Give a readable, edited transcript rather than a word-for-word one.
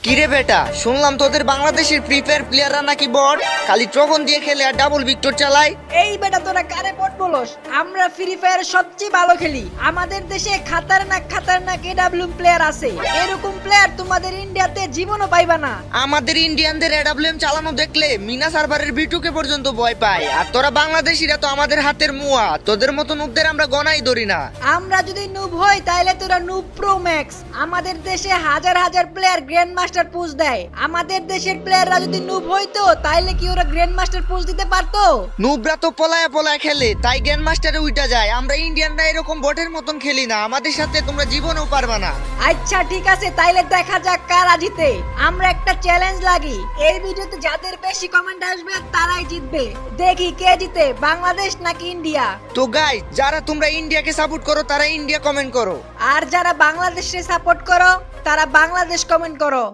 কিরে বেটা, শুনলাম তোদের বাংলাদেশের ফ্রি ফায়ার প্লেয়াররা নাকি বট, খালি ট্রগন দিয়ে খেলে আর ডাবল ভিক্টর চালায়। এই বেটা তোরা কারে বট বলস? আমরা ফ্রি ফায়ার সবচেয়ে ভালো খেলি। আমাদের দেশে খাতারনাক এডব্লিউএম প্লেয়ার আছে। এরকম প্লেয়ার তোমাদের ইন্ডিয়াতে জীবনও পাইবা না। আমাদের ইন্ডিয়ানদের এডব্লিউএম চালানো দেখলে মিনা সার্ভারের বিটুকে পর্যন্ত ভয় পায়। আর তোরা বাংলাদেশিরা তো আমাদের হাতের মুয়া, তোদের মতো নুবদের আমরা গনাই ধরি না। আমরা যদি নুব হই তাহলে তোরা নুব প্রো ম্যাক্স। আমাদের দেশে হাজার হাজার প্লেয়ার গ্র্যান্ড মাস্টার পুশ দেয়। আমাদের দেশের প্লেয়াররা যদি নুব হইতো তাহলে কি ওরা গ্র্যান্ড মাস্টার পুশ দিতে পারতো? নুবরা তো পলায়া পলায়া খেলে, তাই গ্র্যান্ড মাস্টারে উইটা যায়। আমরা ইন্ডিয়ানরা এরকম বটের মতন খেলি না, আমাদের সাথে তোমরা জীবনেও পারবা না। আচ্ছা ঠিক আছে, তাইলে দেখা যাক কারা জিতে। আমরা একটা চ্যালেঞ্জ লাগি, এই ভিডিওতে যাদের বেশি কমেন্ট আসবে তারাই জিতবে। দেখি কে জিতে, বাংলাদেশ নাকি ইন্ডিয়া। তো গাইস, যারা তোমরা ইন্ডিয়াকে সাপোর্ট করো তারা ইন্ডিয়া কমেন্ট করো, আর যারা বাংলাদেশে সাপোর্ট করো তারা বাংলাদেশ কমেন্ট করো।